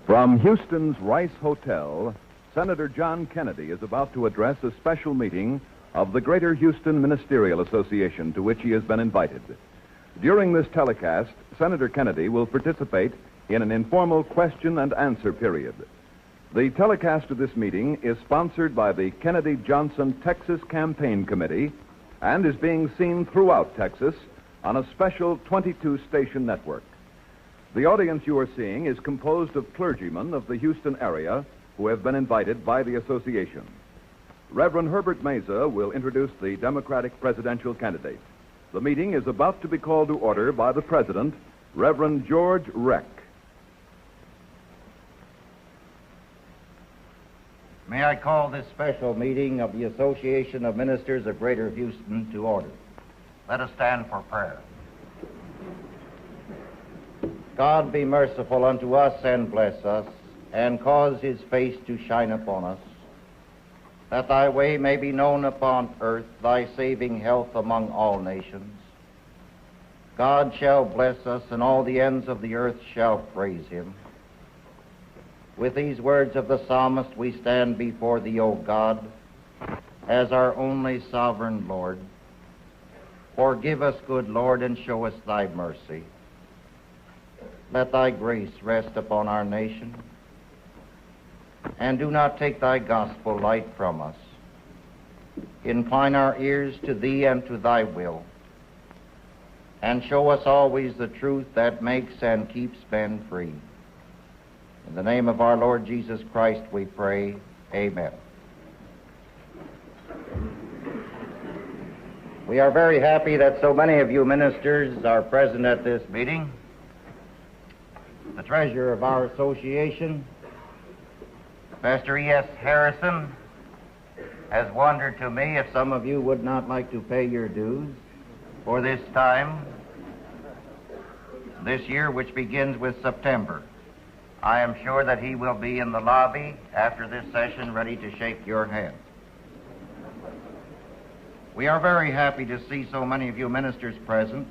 From Houston's Rice Hotel, Senator John Kennedy is about to address a special meeting of the Greater Houston Ministerial Association to which he has been invited. During this telecast, Senator Kennedy will participate in an informal question and answer period. The telecast of this meeting is sponsored by the Kennedy Johnson Texas Campaign Committee and is being seen throughout Texas on a special 22-station network. The audience you are seeing is composed of clergymen of the Houston area who have been invited by the association. Reverend Herbert Mesa will introduce the Democratic presidential candidate. The meeting is about to be called to order by the president, Reverend George Reck. May I call this special meeting of the Association of Ministers of Greater Houston to order. Let us stand for prayer. God be merciful unto us and bless us, and cause his face to shine upon us, that thy way may be known upon earth, thy saving health among all nations. God shall bless us, and all the ends of the earth shall praise him. With these words of the psalmist, we stand before thee, O God, as our only sovereign Lord. Forgive us, good Lord, and show us thy mercy. Let thy grace rest upon our nation, and do not take thy gospel light from us. Incline our ears to thee and to thy will, and show us always the truth that makes and keeps men free. In the name of our Lord Jesus Christ we pray, amen. We are very happy that so many of you ministers are present at this meeting. The treasurer of our association, Pastor E.S. Harrison, has wondered to me if some of you would not like to pay your dues for this time, this year, which begins with September. I am sure that he will be in the lobby after this session ready to shake your hand. We are very happy to see so many of you ministers present,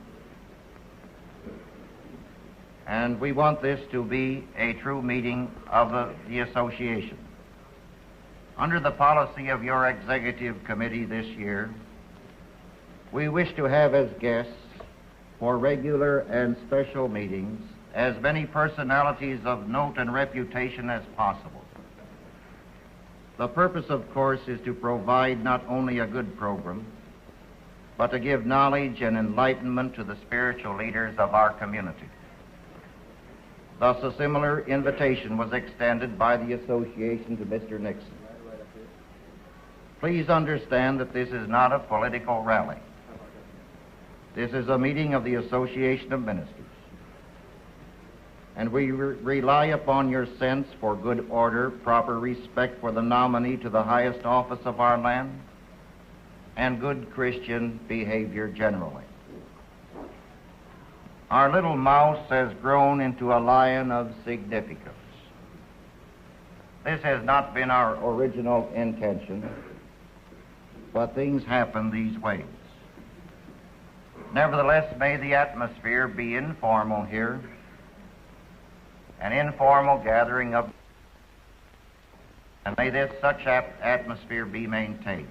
and we want this to be a true meeting of the association. Under the policy of your executive committee this year, we wish to have as guests for regular and special meetings as many personalities of note and reputation as possible. The purpose, of course, is to provide not only a good program, but to give knowledge and enlightenment to the spiritual leaders of our community. Thus, a similar invitation was extended by the association to Mr. Nixon. Please understand that this is not a political rally. This is a meeting of the Association of Ministers. And we rely upon your sense for good order, proper respect for the nominee to the highest office of our land, and good Christian behavior generally. Our little mouse has grown into a lion of significance. This has not been our original intention, but things happen these ways. Nevertheless, may the atmosphere be informal here, an informal gathering of, and may this such atmosphere be maintained.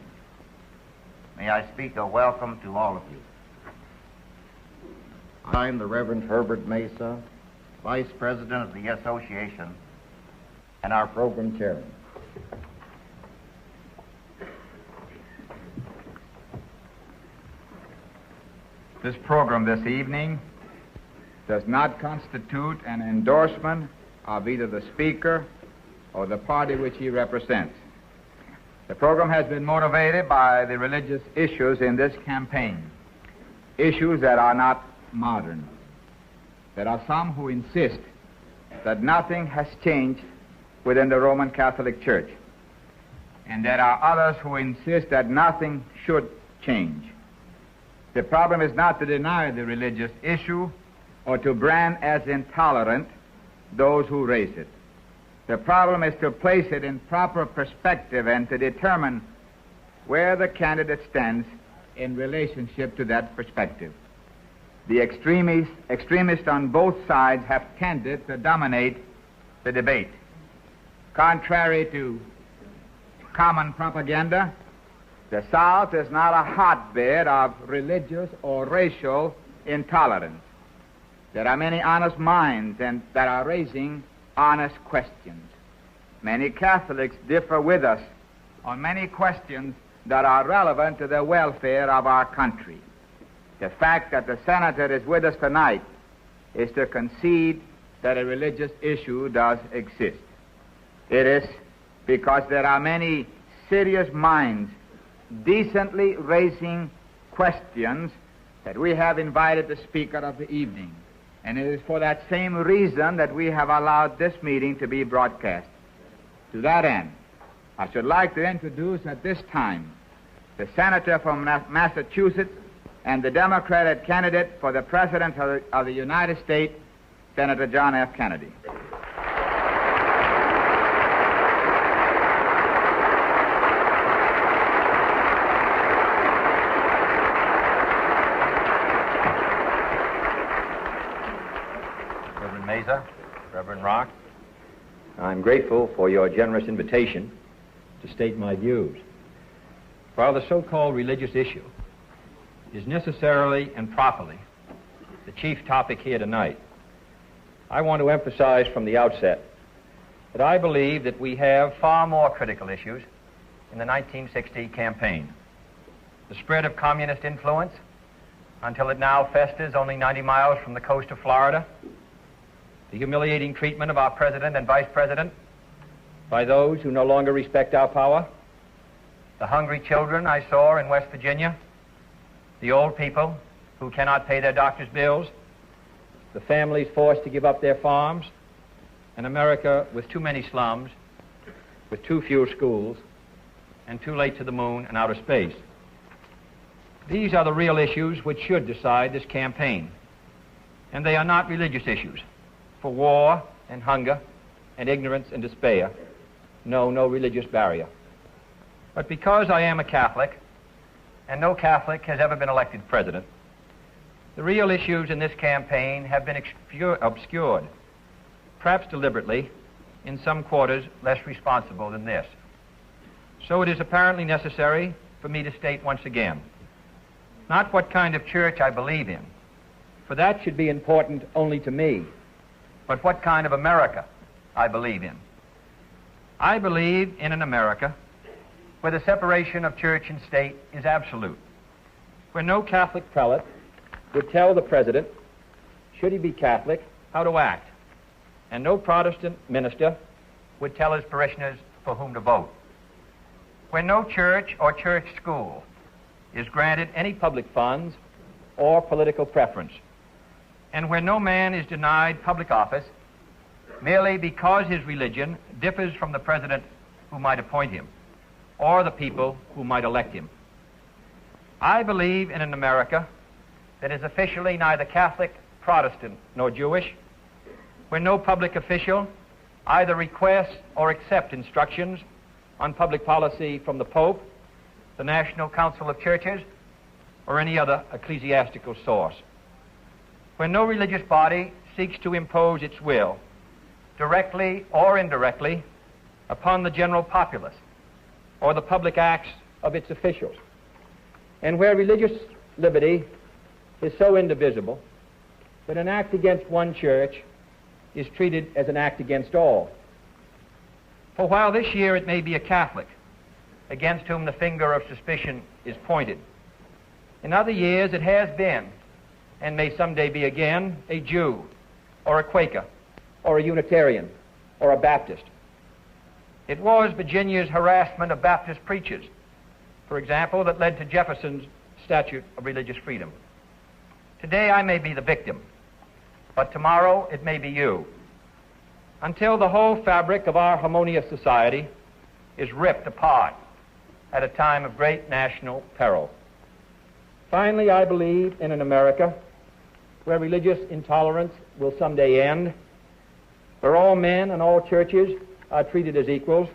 May I speak a welcome to all of you. I'm the Reverend Herbert Mesa, Vice President of the Association and our Program Chairman. This program this evening does not constitute an endorsement of either the speaker or the party which he represents. The program has been motivated by the religious issues in this campaign, issues that are not modern. There are some who insist that nothing has changed within the Roman Catholic Church, and there are others who insist that nothing should change. The problem is not to deny the religious issue or to brand as intolerant those who raise it. The problem is to place it in proper perspective and to determine where the candidate stands in relationship to that perspective. The extremists on both sides have tended to dominate the debate. Contrary to common propaganda, the South is not a hotbed of religious or racial intolerance. There are many honest minds that are raising honest questions. Many Catholics differ with us on many questions that are relevant to the welfare of our country. The fact that the senator is with us tonight is to concede that a religious issue does exist. It is because there are many serious minds decently raising questions that we have invited the speaker of the evening. And it is for that same reason that we have allowed this meeting to be broadcast. To that end, I should like to introduce at this time the senator from Massachusetts and the Democratic candidate for the President of the United States, Senator John F. Kennedy. Reverend Mesa, Reverend Rock, I'm grateful for your generous invitation to state my views. While the so-called religious issue is necessarily and properly the chief topic here tonight, I want to emphasize from the outset that I believe that we have far more critical issues in the 1960 campaign. The spread of communist influence until it now festers only 90 miles from the coast of Florida, the humiliating treatment of our president and vice president by those who no longer respect our power, the hungry children I saw in West Virginia, the old people who cannot pay their doctor's bills, the families forced to give up their farms, an America with too many slums, with too few schools, and too late to the moon and outer space. These are the real issues which should decide this campaign, and they are not religious issues. For war and hunger and ignorance and despair, no religious barrier. But because I am a Catholic, and no Catholic has ever been elected president, the real issues in this campaign have been obscured, perhaps deliberately, in some quarters less responsible than this. So it is apparently necessary for me to state once again, not what kind of church I believe in, for that should be important only to me, but what kind of America I believe in. I believe in an America where the separation of church and state is absolute, where no Catholic prelate would tell the president, should he be Catholic, how to act, and no Protestant minister would tell his parishioners for whom to vote, where no church or church school is granted any public funds or political preference, and where no man is denied public office merely because his religion differs from the president who might appoint him or the people who might elect him. I believe in an America that is officially neither Catholic, Protestant, nor Jewish, where no public official either requests or accepts instructions on public policy from the Pope, the National Council of Churches, or any other ecclesiastical source, where no religious body seeks to impose its will, directly or indirectly, upon the general populace or the public acts of its officials, and where religious liberty is so indivisible that an act against one church is treated as an act against all. For while this year it may be a Catholic against whom the finger of suspicion is pointed, in other years it has been, and may someday be again, a Jew, or a Quaker, or a Unitarian, or a Baptist. It was Virginia's harassment of Baptist preachers, for example, that led to Jefferson's Statute of Religious Freedom. Today I may be the victim, but tomorrow it may be you, until the whole fabric of our harmonious society is ripped apart at a time of great national peril. Finally, I believe in an America where religious intolerance will someday end, where all men and all churches are treated as equals,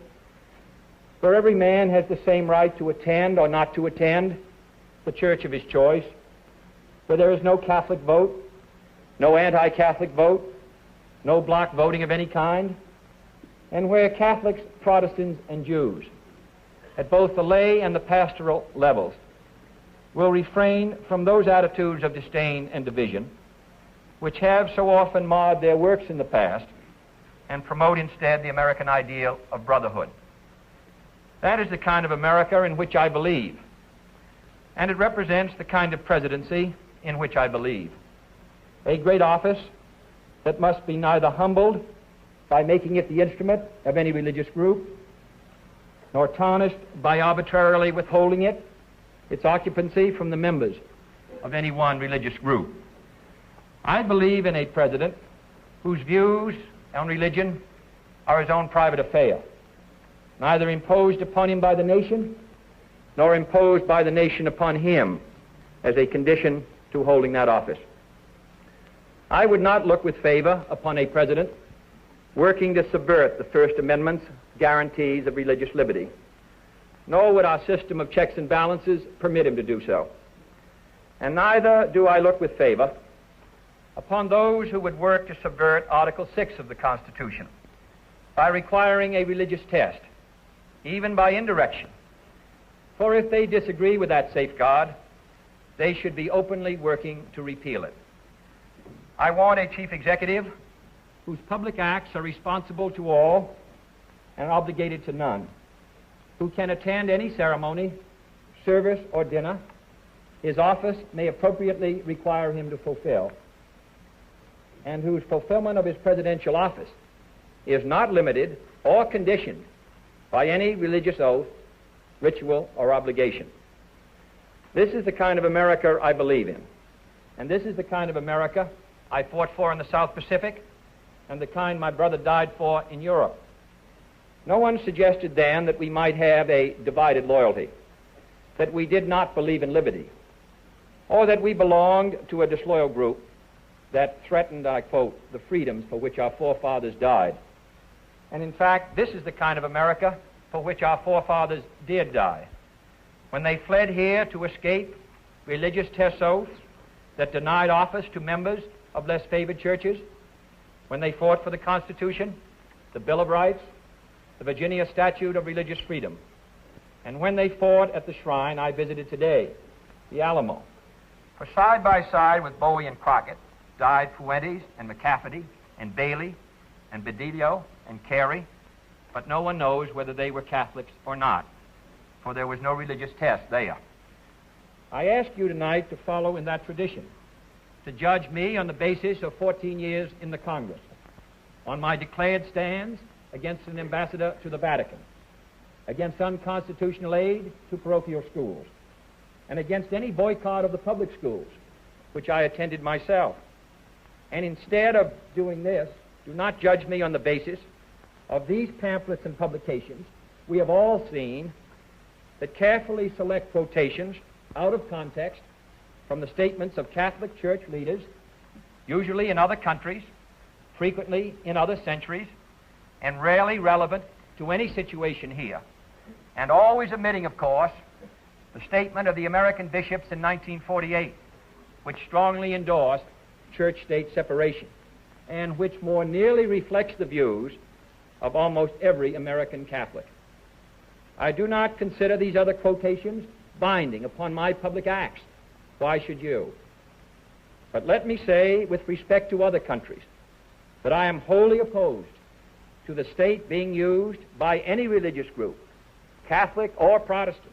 where every man has the same right to attend or not to attend the church of his choice, where there is no Catholic vote, no anti-Catholic vote, no block voting of any kind, and where Catholics, Protestants, and Jews, at both the lay and the pastoral levels, will refrain from those attitudes of disdain and division which have so often marred their works in the past, and promote instead the American ideal of brotherhood. That is the kind of America in which I believe, and it represents the kind of presidency in which I believe. A great office that must be neither humbled by making it the instrument of any religious group, nor tarnished by arbitrarily withholding its occupancy from the members of any one religious group. I believe in a president whose views on religion are his own private affair, neither imposed upon him by the nation, nor imposed by the nation upon him as a condition to holding that office. I would not look with favor upon a president working to subvert the First Amendment's guarantees of religious liberty, nor would our system of checks and balances permit him to do so. And neither do I look with favor upon those who would work to subvert Article 6 of the Constitution by requiring a religious test, even by indirection. For if they disagree with that safeguard, they should be openly working to repeal it. I want a chief executive whose public acts are responsible to all and obligated to none, who can attend any ceremony, service, or dinner his office may appropriately require him to fulfill, and whose fulfillment of his presidential office is not limited or conditioned by any religious oath, ritual, or obligation. This is the kind of America I believe in, and this is the kind of America I fought for in the South Pacific, and the kind my brother died for in Europe. No one suggested then that we might have a divided loyalty, that we did not believe in liberty, or that we belonged to a disloyal group that threatened, I quote, the freedoms for which our forefathers died. And in fact, this is the kind of America for which our forefathers did die, when they fled here to escape religious test oaths that denied office to members of less favored churches, when they fought for the Constitution, the Bill of Rights, the Virginia Statute of Religious Freedom, and when they fought at the shrine I visited today, the Alamo. For side by side with Bowie and Crockett died Fuentes and McCafferty and Bailey and Bedelio and Carey, but no one knows whether they were Catholics or not, for there was no religious test there. I ask you tonight to follow in that tradition, to judge me on the basis of 14 years in the Congress, on my declared stands against an ambassador to the Vatican, against unconstitutional aid to parochial schools, and against any boycott of the public schools, which I attended myself. And instead of doing this, do not judge me on the basis of these pamphlets and publications. We have all seen that carefully select quotations out of context from the statements of Catholic Church leaders, usually in other countries, frequently in other centuries, and rarely relevant to any situation here, and always omitting, of course, the statement of the American bishops in 1948, which strongly endorsed church-state separation, and which more nearly reflects the views of almost every American Catholic. I do not consider these other quotations binding upon my public acts. Why should you? But let me say, with respect to other countries, that I am wholly opposed to the state being used by any religious group, Catholic or Protestant,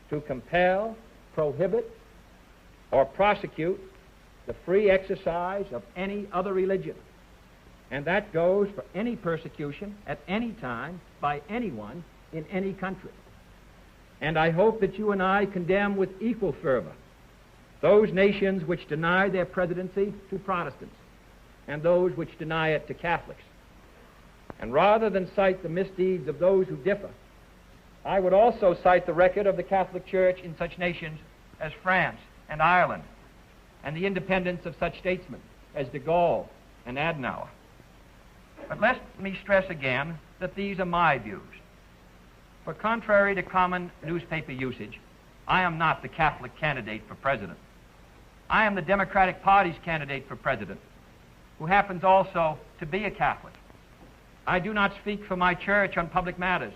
to compel, prohibit, or prosecute the free exercise of any other religion. And that goes for any persecution at any time by anyone in any country. And I hope that you and I condemn with equal fervor those nations which deny their presidency to Protestants and those which deny it to Catholics. And rather than cite the misdeeds of those who differ, I would also cite the record of the Catholic Church in such nations as France and Ireland, and the independence of such statesmen as de Gaulle and Adenauer. But let me stress again that these are my views. For contrary to common newspaper usage, I am not the Catholic candidate for president. I am the Democratic Party's candidate for president, who happens also to be a Catholic. I do not speak for my church on public matters,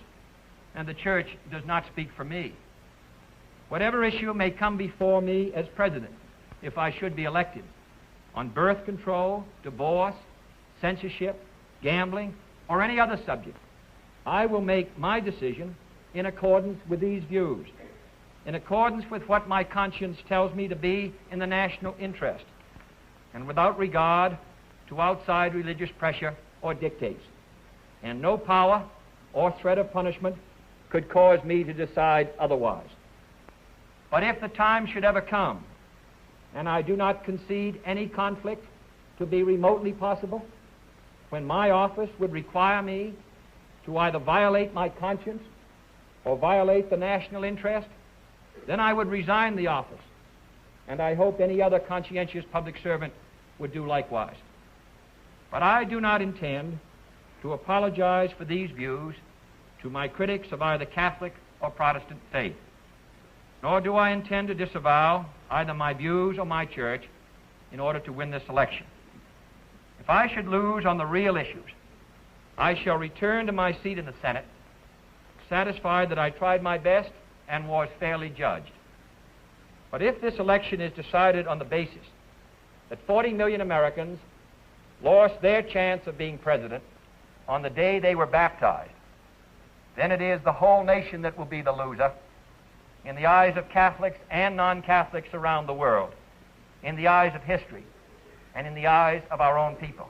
and the church does not speak for me. Whatever issue may come before me as president, if I should be elected, on birth control, divorce, censorship, gambling, or any other subject, I will make my decision in accordance with these views, in accordance with what my conscience tells me to be in the national interest, and without regard to outside religious pressure or dictates. And no power or threat of punishment could cause me to decide otherwise. But if the time should ever come, and I do not concede any conflict to be remotely possible, when my office would require me to either violate my conscience or violate the national interest, then I would resign the office, and I hope any other conscientious public servant would do likewise. But I do not intend to apologize for these views to my critics of either Catholic or Protestant faith, nor do I intend to disavow either my views or my church in order to win this election. If I should lose on the real issues, I shall return to my seat in the Senate, satisfied that I tried my best and was fairly judged. But if this election is decided on the basis that 40 million Americans lost their chance of being president on the day they were baptized, then it is the whole nation that will be the loser in the eyes of Catholics and non-Catholics around the world, in the eyes of history, and in the eyes of our own people.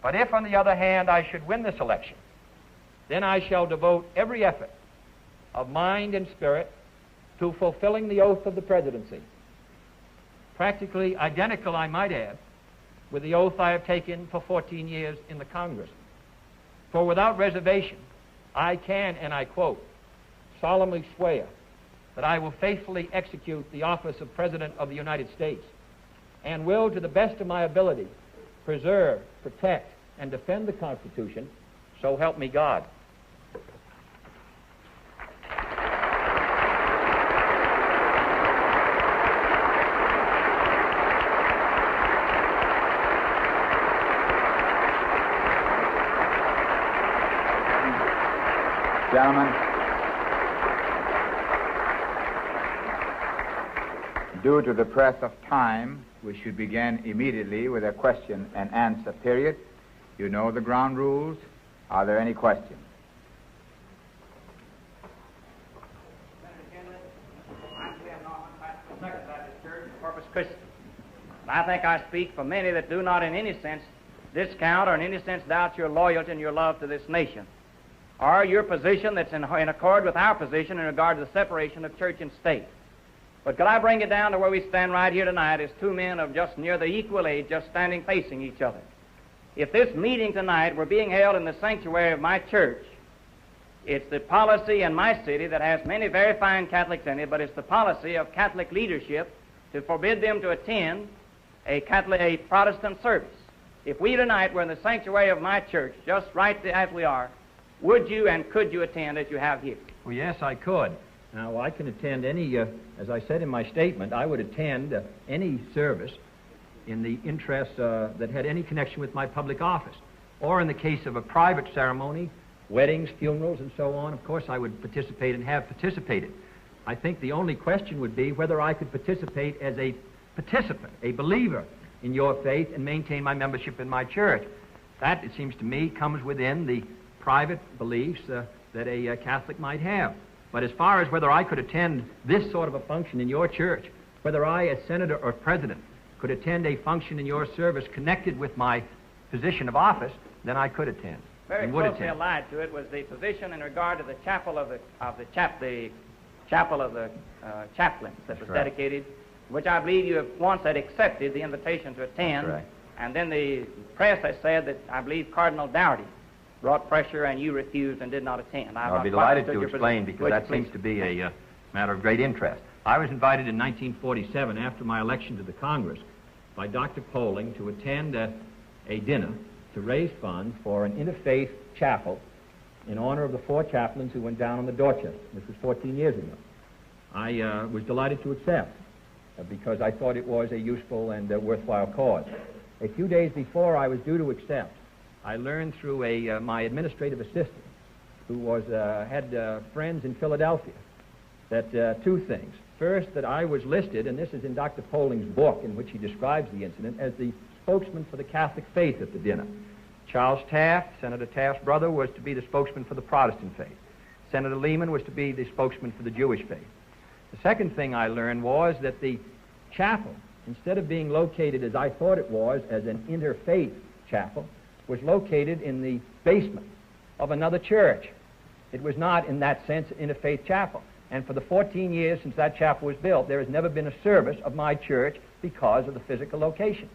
But if, on the other hand, I should win this election, then I shall devote every effort of mind and spirit to fulfilling the oath of the presidency, practically identical, I might add, with the oath I have taken for 14 years in the Congress. For without reservation, I can, and I quote, solemnly swear that I will faithfully execute the office of President of the United States and will, to the best of my ability, preserve, protect, and defend the Constitution, so help me God. Gentlemen, due to the press of time, we should begin immediately with a question and answer period. You know the ground rules. Are there any questions? I think I speak for many that do not in any sense discount or in any sense doubt your loyalty and your love to this nation, or your position that's in accord with our position in regard to the separation of church and state. But could I bring it down to where we stand right here tonight as two men of just near the equal age, just standing facing each other? If this meeting tonight were being held in the sanctuary of my church, it's the policy in my city that has many very fine Catholics in it, but it's the policy of Catholic leadership to forbid them to attend a Protestant service. If we tonight were in the sanctuary of my church, just right as we are, would you and could you attend as you have here? Well, yes, I could. Now, I can attend any, as I said in my statement, I would attend any service in the interest that had any connection with my public office. Or in the case of a private ceremony, weddings, funerals, and so on, of course I would participate and have participated. I think the only question would be whether I could participate as a participant, a believer in your faith, and maintain my membership in my church. That, it seems to me, comes within the private beliefs that a Catholic might have. But as far as whether I could attend this sort of a function in your church, whether I, as senator or president, could attend a function in your service connected with my position of office, then I could attend. Very and would closely attend. allied to it was the position in regard to the chapel of the chaplains that was right. dedicated, which I believe you have once had accepted the invitation to attend. That's right. And then the press has said that I believe Cardinal Dougherty brought pressure and you refused and did not attend. I'll be delighted to explain, because that seems to be a matter of great interest. I was invited in 1947, after my election to the Congress, by Dr. Poling to attend a dinner to raise funds for an interfaith chapel in honor of the 4 chaplains who went down on the Dorchester. This was 14 years ago. I was delighted to accept because I thought it was a useful and worthwhile cause. A few days before I was due to accept, I learned through my administrative assistant, who had friends in Philadelphia, that two things. First, that I was listed, and this is in Dr. Polling's book, in which he describes the incident, as the spokesman for the Catholic faith at the dinner. Charles Taft, Senator Taft's brother, was to be the spokesman for the Protestant faith. Senator Lehman was to be the spokesman for the Jewish faith. The second thing I learned was that the chapel, instead of being located as I thought it was, as an interfaith chapel, was located in the basement of another church. It was not, in that sense, an interfaith chapel. And for the 14 years since that chapel was built, there has never been a service of my church because of the physical location.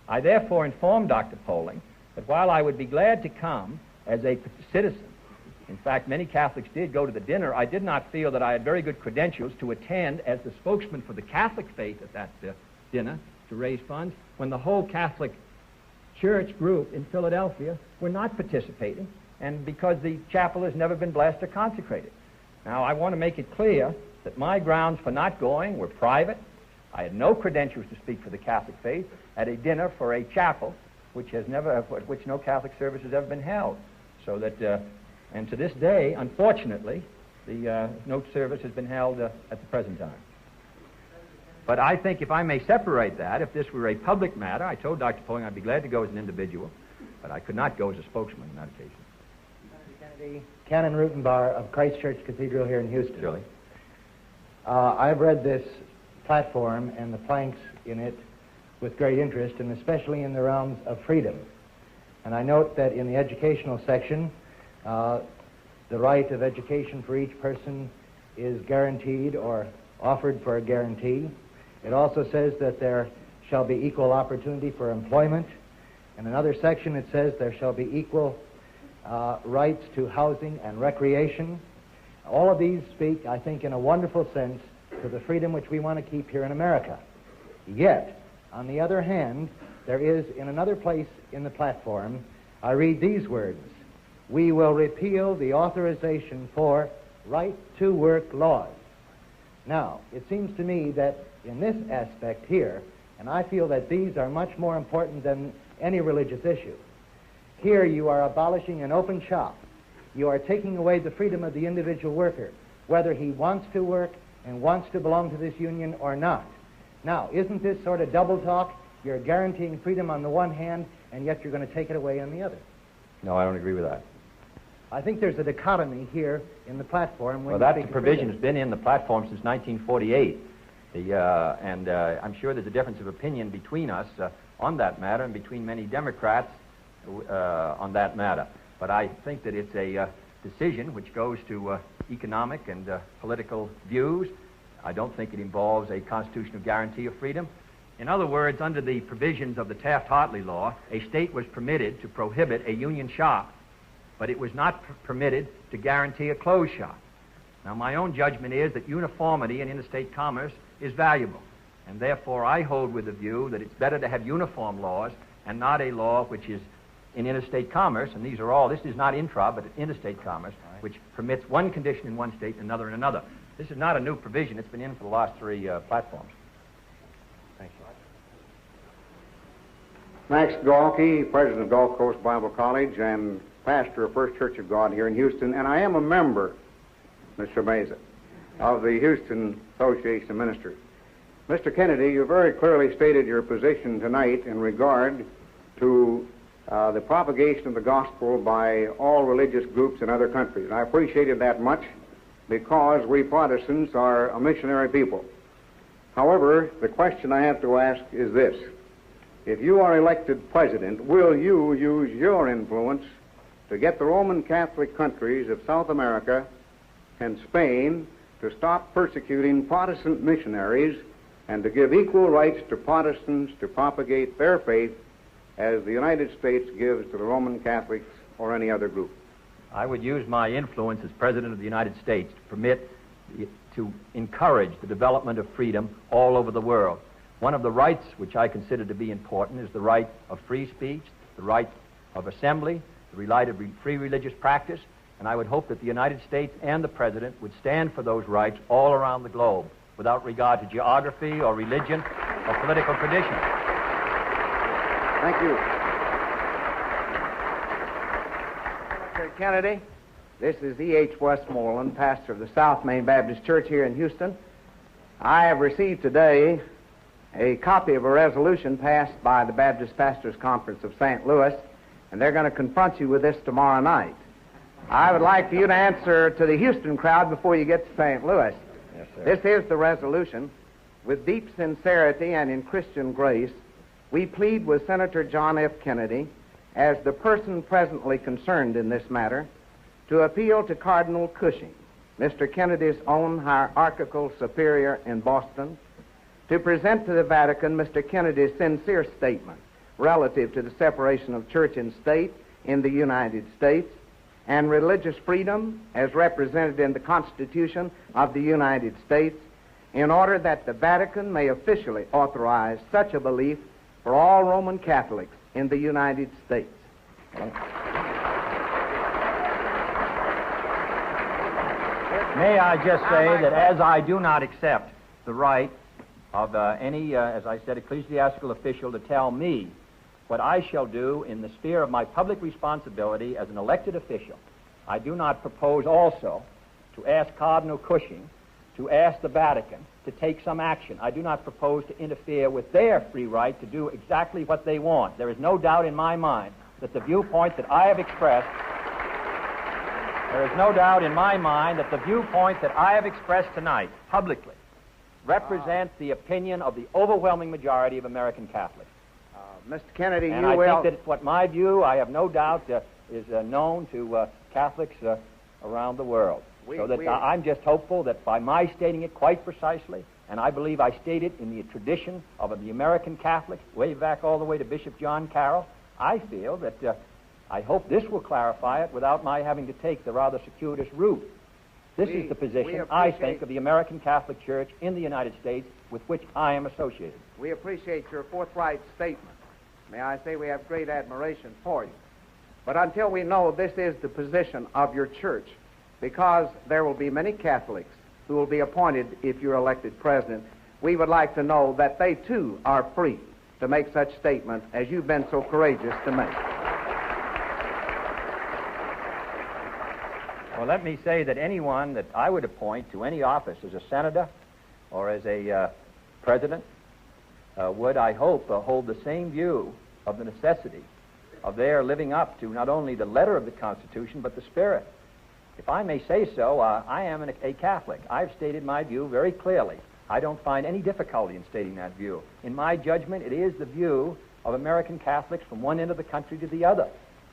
I therefore informed Dr. Polling that while I would be glad to come as a citizen, in fact, many Catholics did go to the dinner, I did not feel that I had very good credentials to attend as the spokesman for the Catholic faith at that dinner to raise funds, when the whole Catholic church group in Philadelphia were not participating, and because the chapel has never been blessed or consecrated. Now, I want to make it clear that my grounds for not going were private. I had no credentials to speak for the Catholic faith at a dinner for a chapel which no Catholic service has ever been held. So that, and to this day, unfortunately, no service has been held at the present time. But I think if I may separate that, if this were a public matter, I told Dr. Polling I'd be glad to go as an individual, but I could not go as a spokesman on that occasion. Kennedy, Canon Rutenbar of Christ Church Cathedral here in Houston. Really? I've read this platform and the planks in it with great interest, and especially in the realms of freedom. And I note that in the educational section, the right of education for each person is guaranteed or offered for a guarantee. It also says that there shall be equal opportunity for employment. In another section it says there shall be equal rights to housing and recreation. All of these speak, I think, in a wonderful sense to the freedom which we want to keep here in America. Yet, on the other hand, there is, in another place in the platform, I read these words: we will repeal the authorization for right-to-work laws. Now, it seems to me that in this aspect here, and I feel that these are much more important than any religious issue, here you are abolishing an open shop. You are taking away the freedom of the individual worker, whether he wants to work and wants to belong to this union or not. Now, isn't this sort of double talk? You're guaranteeing freedom on the one hand, and yet you're going to take it away on the other. No, I don't agree with that. I think there's a dichotomy here in the platform. Well, that provision has been in the platform since 1948. I'm sure there's a difference of opinion between us on that matter and between many Democrats on that matter. But I think that it's a decision which goes to economic and political views. I don't think it involves a constitutional guarantee of freedom. In other words, under the provisions of the Taft-Hartley law, a state was permitted to prohibit a union shop, but it was not permitted to guarantee a closed shop. Now, my own judgment is that uniformity in interstate commerce is valuable, and therefore I hold with the view that it's better to have uniform laws and not a law which is in interstate commerce, and these are all, this is not intra, but interstate commerce, which permits one condition in one state and another in another. This is not a new provision. It's been in for the last three platforms. Thank you. Max Galkey, president of Gulf Coast Bible College and pastor of First Church of God here in Houston, and I am a member, Mr. Meza, of the Houston Association of Ministers. Mr. Kennedy, you very clearly stated your position tonight in regard to the propagation of the gospel by all religious groups in other countries. And I appreciated that much because we Protestants are a missionary people. However, the question I have to ask is this: if you are elected president, will you use your influence to get the Roman Catholic countries of South America and Spain to stop persecuting Protestant missionaries and to give equal rights to Protestants to propagate their faith as the United States gives to the Roman Catholics or any other group? I would use my influence as President of the United States to encourage the development of freedom all over the world. One of the rights which I consider to be important is the right of free speech, the right of assembly, the right of free religious practice, and I would hope that the United States and the President would stand for those rights all around the globe, without regard to geography or religion or political tradition. Thank you. Kennedy. This is E.H. Westmoreland, pastor of the South Main Baptist Church here in Houston. I have received today a copy of a resolution passed by the Baptist Pastors Conference of St. Louis, and they're going to confront you with this tomorrow night. I would like for you to answer to the Houston crowd before you get to St. Louis. Yes, sir. This is the resolution. With deep sincerity and in Christian grace, we plead with Senator John F. Kennedy, as the person presently concerned in this matter, to appeal to Cardinal Cushing, Mr. Kennedy's own hierarchical superior in Boston, to present to the Vatican Mr. Kennedy's sincere statement relative to the separation of church and state in the United States and religious freedom as represented in the Constitution of the United States, in order that the Vatican may officially authorize such a belief for all Roman Catholics in the United States. May I just say that as I do not accept the right of any, as I said, ecclesiastical official to tell me what I shall do in the sphere of my public responsibility as an elected official, I do not propose also to ask Cardinal Cushing to ask the Vatican to take some action. I do not propose to interfere with their free right to do exactly what they want. There is no doubt in my mind that the viewpoint that I have expressed tonight publicly represents the opinion of the overwhelming majority of American Catholics. Mr. Kennedy, and you I will... think that what my view, I have no doubt, is known to Catholics around the world. I'm just hopeful that by my stating it quite precisely, and I believe I state it in the tradition of the American Catholics, way back all the way to Bishop John Carroll, I feel that I hope this will clarify it without my having to take the rather circuitous route. This is the position, I think, of the American Catholic Church in the United States with which I am associated. We appreciate your forthright statement. May I say we have great admiration for you. But until we know this is the position of your church, because there will be many Catholics who will be appointed if you're elected president, we would like to know that they too are free to make such statements as you've been so courageous to make. Well, let me say that anyone that I would appoint to any office as a senator or as a president would, I hope, hold the same view of the necessity of their living up to not only the letter of the Constitution, but the spirit. If I may say so, I am a Catholic. I've stated my view very clearly. I don't find any difficulty in stating that view. In my judgment, it is the view of American Catholics from one end of the country to the other.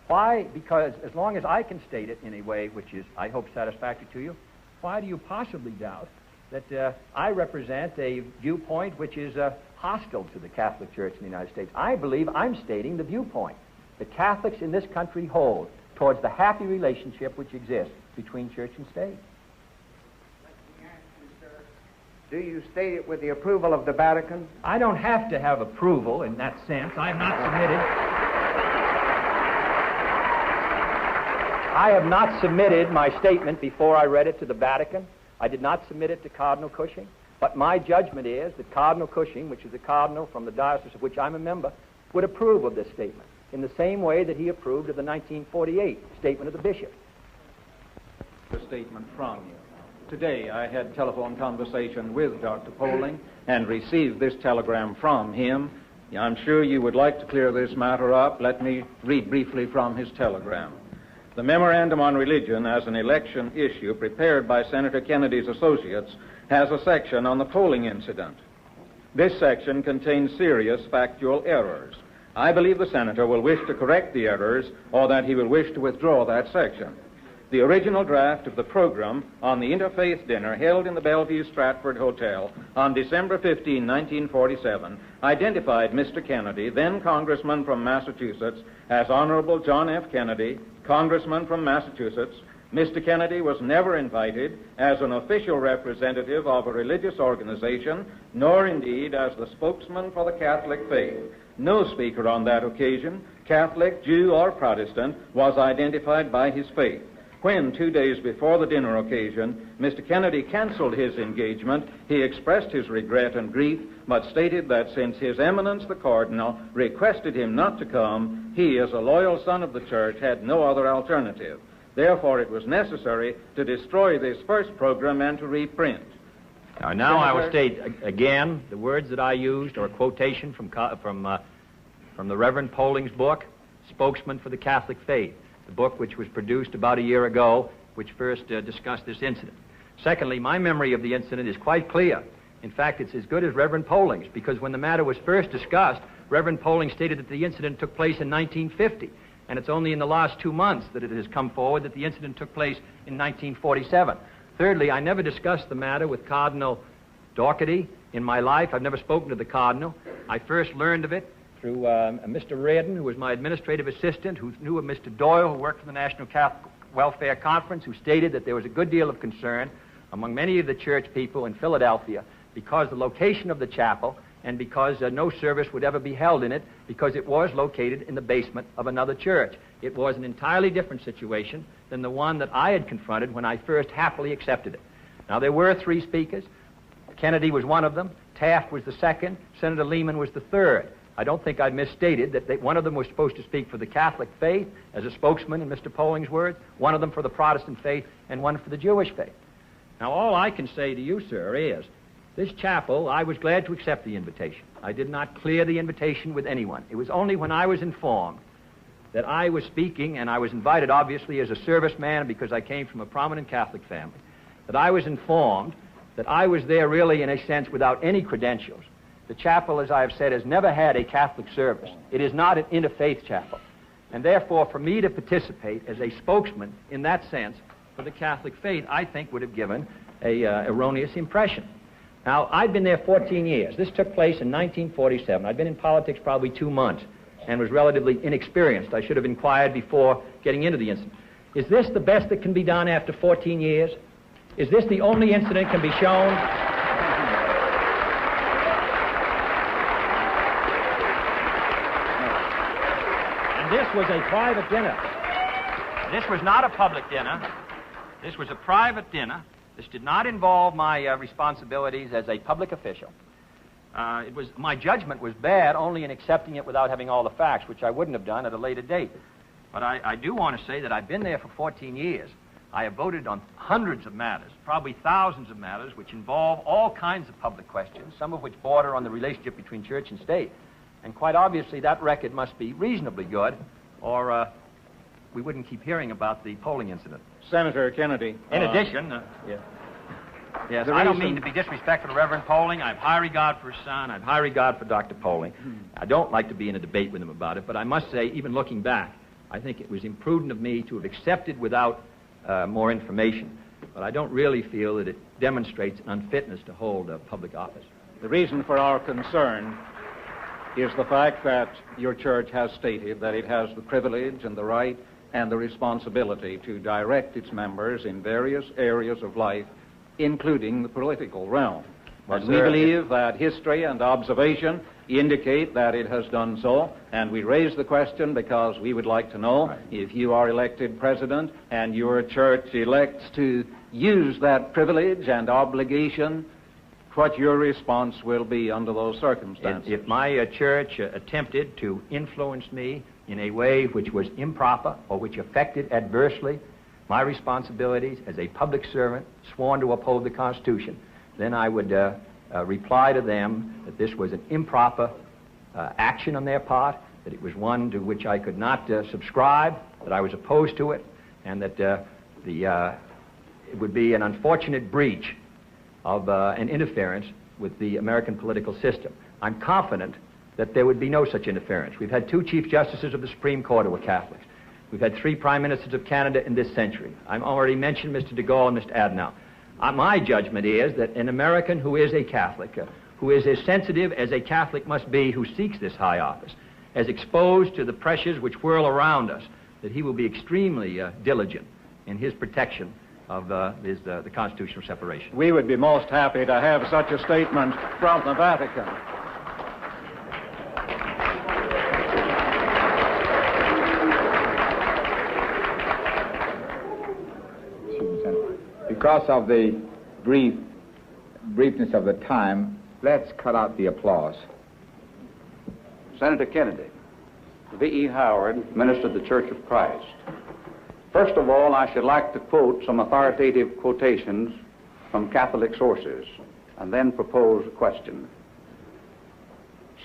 Why? Because as long as I can state it in a way which is, I hope, satisfactory to you, why do you possibly doubt that I represent a viewpoint which is hostile to the Catholic Church in the United States? I believe I'm stating the viewpoint that Catholics in this country hold towards the happy relationship which exists between church and state. Do you state it with the approval of the Vatican? I don't have to have approval in that sense. I have not submitted my statement before I read it to the Vatican. I did not submit it to Cardinal Cushing. But my judgment is that Cardinal Cushing, which is a cardinal from the diocese of which I'm a member, would approve of this statement in the same way that he approved of the 1948 statement of the bishop. A statement from you. Today I had telephone conversation with Dr. Poling and received this telegram from him. I'm sure you would like to clear this matter up. Let me read briefly from his telegram. The Memorandum on Religion as an election issue prepared by Senator Kennedy's associates has a section on the polling incident. This section contains serious factual errors. I believe the senator will wish to correct the errors or that he will wish to withdraw that section. The original draft of the program on the interfaith dinner held in the Bellevue Stratford Hotel on December 15, 1947, identified Mr. Kennedy, then Congressman from Massachusetts, as Honorable John F. Kennedy, Congressman from Massachusetts. Mr. Kennedy was never invited as an official representative of a religious organization, nor indeed as the spokesman for the Catholic faith. No speaker on that occasion, Catholic, Jew, or Protestant, was identified by his faith. When, 2 days before the dinner occasion, Mr. Kennedy canceled his engagement, he expressed his regret and grief, but stated that since His Eminence the Cardinal requested him not to come, he, as a loyal son of the Church, had no other alternative. Therefore, it was necessary to destroy this first program and to reprint. Now I will state again the words that I used are a quotation from the Reverend Polling's book, Spokesman for the Catholic Faith, the book which was produced about a year ago, which first discussed this incident. Secondly, my memory of the incident is quite clear. In fact, it's as good as Reverend Polling's, because when the matter was first discussed, Reverend Polling stated that the incident took place in 1950, and it's only in the last 2 months that it has come forward that the incident took place in 1947. Thirdly, I never discussed the matter with Cardinal Doherty in my life. I've never spoken to the Cardinal. I first learned of it through Mr. Reardon, who was my administrative assistant, who knew of Mr. Doyle, who worked for the National Catholic Welfare Conference, who stated that there was a good deal of concern among many of the church people in Philadelphia because the location of the chapel and because no service would ever be held in it because it was located in the basement of another church. It was an entirely different situation than the one that I had confronted when I first happily accepted it. Now, there were 3 speakers. Kennedy was one of them. Taft was the second. Senator Lehman was the third. I don't think I misstated that one of them was supposed to speak for the Catholic faith as a spokesman, in Mr. Polling's words, one of them for the Protestant faith, and one for the Jewish faith. Now, all I can say to you, sir, is this chapel, I was glad to accept the invitation. I did not clear the invitation with anyone. It was only when I was informed that I was speaking, and I was invited, obviously, as a serviceman because I came from a prominent Catholic family, that I was informed that I was there really, in a sense, without any credentials. The chapel, as I have said, has never had a Catholic service. It is not an interfaith chapel. And therefore, for me to participate as a spokesman in that sense for the Catholic faith, I think would have given an erroneous impression. Now, I've been there 14 years. This took place in 1947. I'd been in politics probably 2 months and was relatively inexperienced. I should have inquired before getting into the incident. Is this the best that can be done after 14 years? Is this the only incident can be shown? And this was a private dinner. This was not a public dinner. This was a private dinner. This did not involve my responsibilities as a public official. My judgment was bad only in accepting it without having all the facts, which I wouldn't have done at a later date. But I do want to say that I've been there for 14 years. I have voted on hundreds of matters, probably thousands of matters, which involve all kinds of public questions, some of which border on the relationship between church and state. And quite obviously, that record must be reasonably good, or we wouldn't keep hearing about the polling incident. Senator Kennedy. In addition, yes, I don't mean to be disrespectful to Reverend Polling. I have high regard for his son. I have high regard for Dr. Polling. I don't like to be in a debate with him about it, but I must say, even looking back, I think it was imprudent of me to have accepted without more information. But I don't really feel that it demonstrates an unfitness to hold a public office. The reason for our concern is the fact that your church has stated that it has the privilege and the right and the responsibility to direct its members in various areas of life, including the political realm. Well, and we believe that history and observation indicate that it has done so, and we raise the question because we would like to know if you are elected president and your church elects to use that privilege and obligation, what your response will be under those circumstances. If my church attempted to influence me in a way which was improper or which affected adversely my responsibilities as a public servant sworn to uphold the Constitution, then I would reply to them that this was an improper action on their part, that it was one to which I could not subscribe, that I was opposed to it, and that it would be an unfortunate breach of an interference with the American political system. I'm confident that there would be no such interference. We've had 2 Chief Justices of the Supreme Court who were Catholics. We've had 3 Prime Ministers of Canada in this century. I've already mentioned Mr. de Gaulle and Mr. Adenauer. My judgment is that an American who is a Catholic, who is as sensitive as a Catholic must be who seeks this high office, as exposed to the pressures which whirl around us, that he will be extremely diligent in his protection of the constitutional separation. We would be most happy to have such a statement from the Vatican. Because of the briefness of the time, let's cut out the applause. Senator Kennedy, V.E. Howard, Minister of the Church of Christ. First of all, I should like to quote some authoritative quotations from Catholic sources and then propose a question.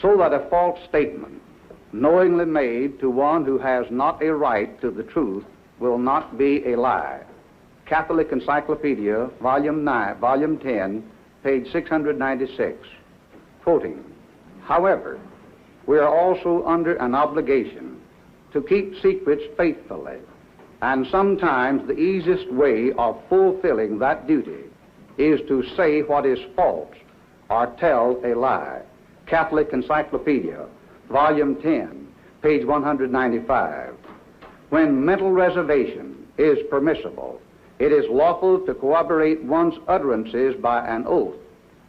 So that a false statement, knowingly made to one who has not a right to the truth, will not be a lie. Catholic Encyclopedia, Volume 10, page 696. Quoting, however, we are also under an obligation to keep secrets faithfully, and sometimes the easiest way of fulfilling that duty is to say what is false or tell a lie. Catholic Encyclopedia, Volume 10, page 195. When mental reservation is permissible, it is lawful to corroborate one's utterances by an oath,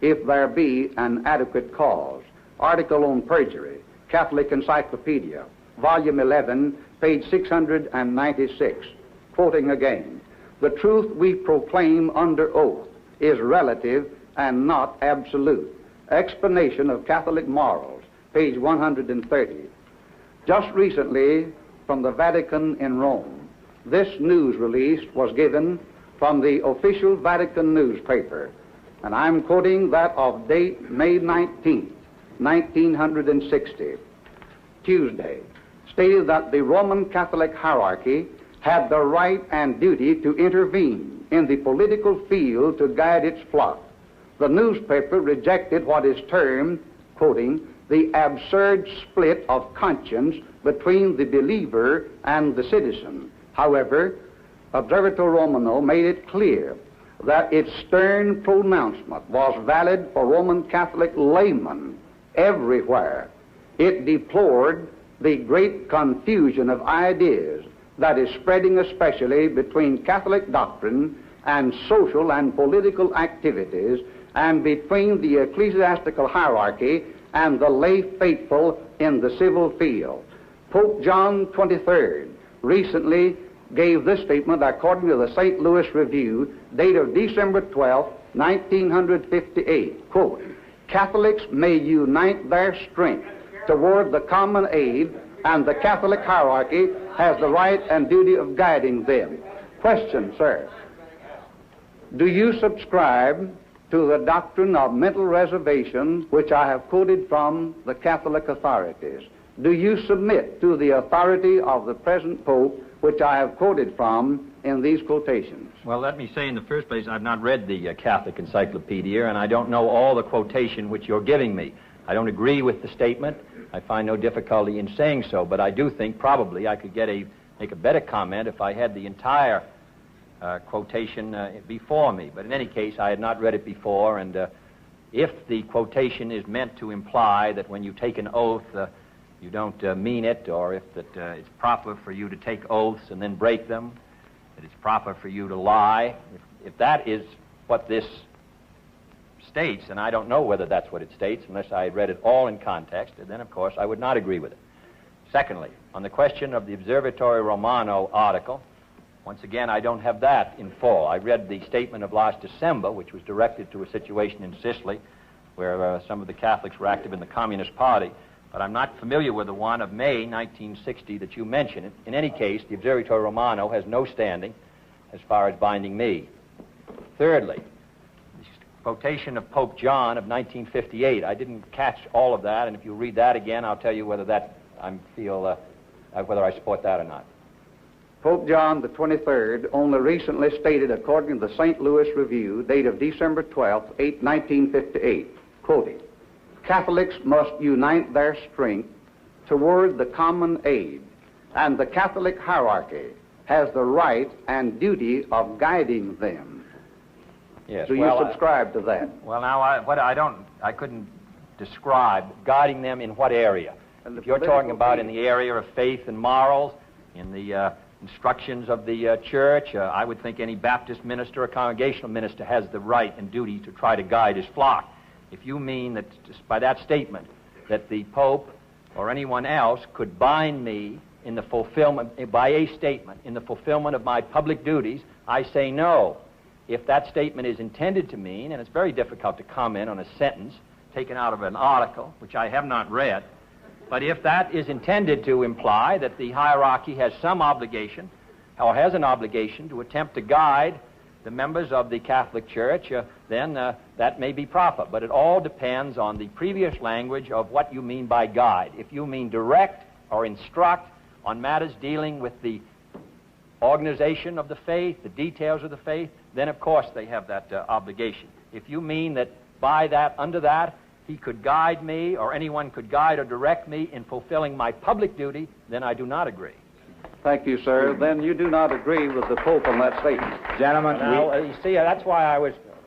if there be an adequate cause. Article on perjury, Catholic Encyclopedia, Volume 11, page 696. Quoting again, the truth we proclaim under oath is relative and not absolute. Explanation of Catholic Morals, page 130. Just recently, from the Vatican in Rome, this news release was given from the official Vatican newspaper, and I'm quoting that of date May 19th, 1960, Tuesday, stated that the Roman Catholic hierarchy had the right and duty to intervene in the political field to guide its flock. The newspaper rejected what is termed, quoting, the absurd split of conscience between the believer and the citizen. However, Observatore Romano made it clear that its stern pronouncement was valid for Roman Catholic laymen everywhere. It deplored the great confusion of ideas that is spreading especially between Catholic doctrine and social and political activities, and between the ecclesiastical hierarchy and the lay faithful in the civil field. Pope John XXIII recently gave this statement according to the St. Louis Review, date of December 12, 1958, quote, Catholics may unite their strength toward the common aid, and the Catholic hierarchy has the right and duty of guiding them. Question, sir. Do you subscribe to the doctrine of mental reservation, which I have quoted from the Catholic authorities? Do you submit to the authority of the present Pope, which I have quoted from in these quotations? Well, let me say in the first place, I've not read the Catholic Encyclopedia, and I don't know all the quotation which you're giving me. I don't agree with the statement. I find no difficulty in saying so, but I do think probably I could make a better comment if I had the entire quotation before me. But in any case, I had not read it before, and if the quotation is meant to imply that when you take an oath, you don't mean it, or if that it's proper for you to take oaths and then break them, that it's proper for you to lie, if that is what this states, and I don't know whether that's what it states unless I read it all in context, and then of course I would not agree with it. Secondly, on the question of the Observatore Romano article, once again, I don't have that in full. I read the statement of last December, which was directed to a situation in Sicily where some of the Catholics were active in the Communist Party, but I'm not familiar with the one of May 1960 that you mentioned. In any case, the Observatore Romano has no standing as far as binding me. Thirdly, the quotation of Pope John of 1958. I didn't catch all of that, and if you read that again, I'll tell you whether whether I support that or not. Pope John the 23rd only recently stated, according to the St. Louis Review, date of December 12, 1958, quoting, Catholics must unite their strength toward the common aid, and the Catholic hierarchy has the right and duty of guiding them. Yes. Do you subscribe to that? Well, now, I couldn't describe guiding them in what area. If you're talking about in the area of faith and morals, in the instructions of the church, I would think any Baptist minister or congregational minister has the right and duty to try to guide his flock. If you mean that just by that statement that the Pope or anyone else could bind me in the fulfillment, by a statement, in the fulfillment of my public duties, I say no. If that statement is intended to mean, and it's very difficult to comment on a sentence taken out of an article, which I have not read, but if that is intended to imply that the hierarchy has some obligation, or has an obligation to attempt to guide the members of the Catholic Church, then that may be proper. But it all depends on the previous language of what you mean by guide. If you mean direct or instruct on matters dealing with the organization of the faith, the details of the faith, then of course they have that obligation. If you mean that by that, under that, he could guide me or anyone could guide or direct me in fulfilling my public duty, then I do not agree. Thank you, sir. Then you do not agree with the Pope on that statement. Gentlemen, Now, you see, that's why I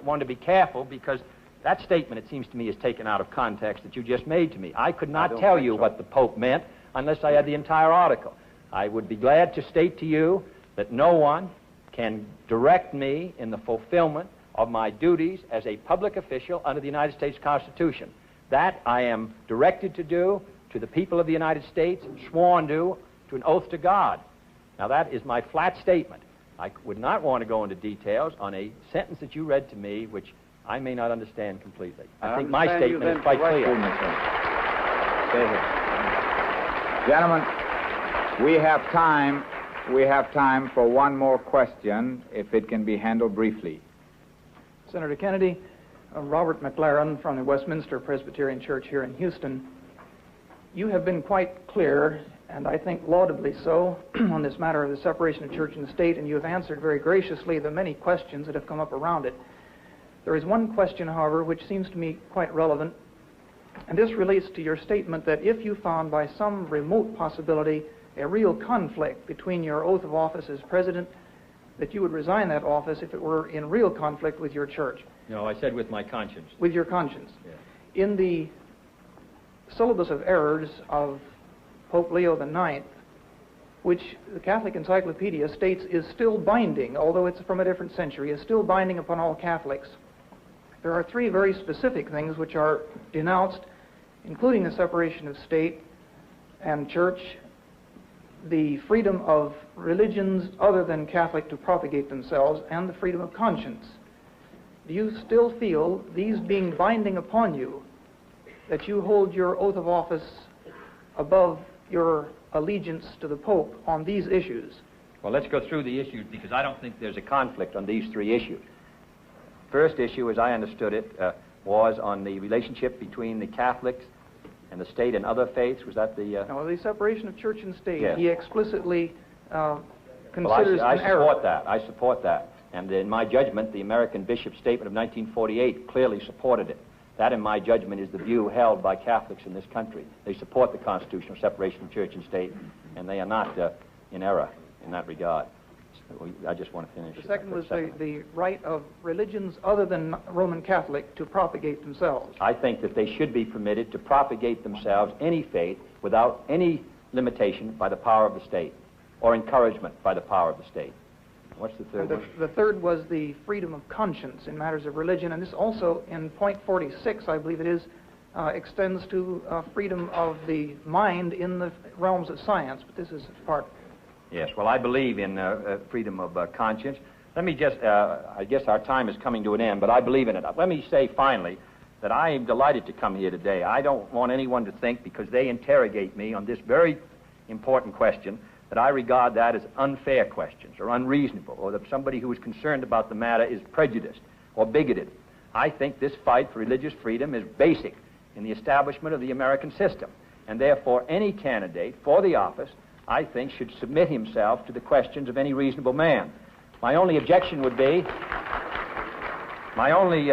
wanted to be careful, because that statement, it seems to me, is taken out of context that you just made to me. I could not tell you what the Pope meant unless I had the entire article. I would be glad to state to you that no one can direct me in the fulfillment of my duties as a public official under the United States Constitution. That I am directed to do to the people of the United States, sworn to an oath to God. Now that is my flat statement. I would not want to go into details on a sentence that you read to me, which I may not understand completely. I think my statement is quite clear. Gentlemen, we have time. We have time for one more question, if it can be handled briefly. Senator Kennedy, Robert McLaren from the Westminster Presbyterian Church here in Houston. You have been quite clear, and I think laudably so, on this matter of the separation of church and state, and you have answered very graciously the many questions that have come up around it. There is one question, however, which seems to me quite relevant, and this relates to your statement that if you found by some remote possibility a real conflict between your oath of office as president, that you would resign that office if it were in real conflict with your church. No, I said with my conscience. With your conscience. Yeah. In the syllabus of errors of Pope Leo IX, which the Catholic Encyclopedia states is still binding, although it's from a different century, is still binding upon all Catholics, there are three very specific things which are denounced, including the separation of state and church, the freedom of religions other than Catholic to propagate themselves, and the freedom of conscience. Do you still feel, these being binding upon you, that you hold your oath of office above your allegiance to the Pope on these issues? Well, let's go through the issues, because I don't think there's a conflict on these three issues. First issue, as I understood it, was on the relationship between the Catholics and the state and other faiths. Was that the... No, the separation of church and state. Yes. He explicitly considers well, I an error. support that. I support that. And in my judgment, the American Bishop Statement of 1948 clearly supported it. That, in my judgment, is the view held by Catholics in this country. They support the constitutional separation of church and state, and they are not in error in that regard. So I just want to finish. The second was the right of religions other than Roman Catholic to propagate themselves. I think that they should be permitted to propagate themselves, any faith, without any limitation by the power of the state, or encouragement by the power of the state. What's the third one? The third was the freedom of conscience in matters of religion, and this also, in point 46, I believe it is, extends to freedom of the mind in the realms of science, but this is part. Yes, well, I believe in freedom of conscience. Let me just, I guess our time is coming to an end, but I believe in it. Let me say finally that I am delighted to come here today. I don't want anyone to think, because they interrogate me on this very important question, that I regard that as unfair questions or unreasonable, or that somebody who is concerned about the matter is prejudiced or bigoted. I think this fight for religious freedom is basic in the establishment of the American system, and therefore any candidate for the office, I think, should submit himself to the questions of any reasonable man. My only objection would be, my only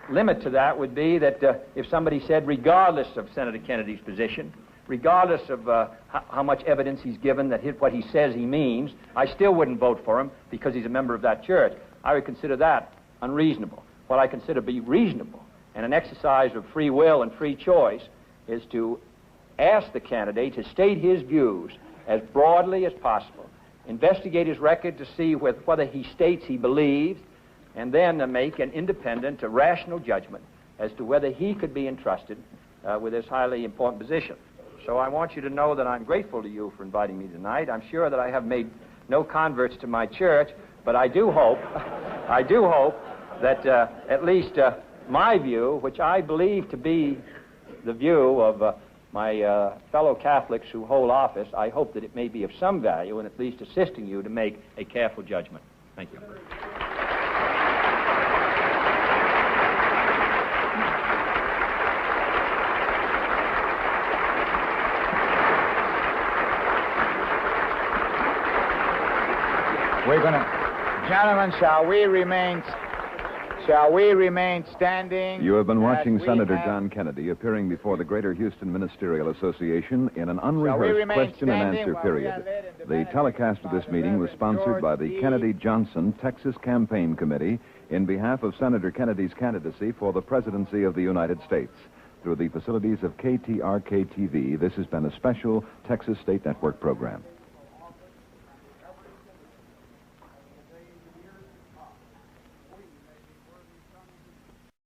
limit to that would be that if somebody said, regardless of Senator Kennedy's position, regardless of how much evidence he's given that what he says he means, I still wouldn't vote for him because he's a member of that church. I would consider that unreasonable. What I consider to be reasonable and an exercise of free will and free choice is to ask the candidate to state his views as broadly as possible, investigate his record to see whether he states he believes, and then make an independent, rational judgment as to whether he could be entrusted with this highly important position. So I want you to know that I'm grateful to you for inviting me tonight. I'm sure that I have made no converts to my church, but I do hope, that at least my view, which I believe to be the view of my fellow Catholics who hold office, I hope that it may be of some value in at least assisting you to make a careful judgment. Thank you. We're going to, gentlemen, shall we remain standing? You have been watching as we Senator have- John Kennedy appearing before the Greater Houston Ministerial Association in an Shall we unrehearsed remain question and standing answer while we are period. led into The benediction telecast of by this the meeting was Reverend sponsored by George the D. Kennedy Johnson Texas Campaign Committee in behalf of Senator Kennedy's candidacy for the presidency of the United States. Through the facilities of KTRK-TV, this has been a special Texas State Network program.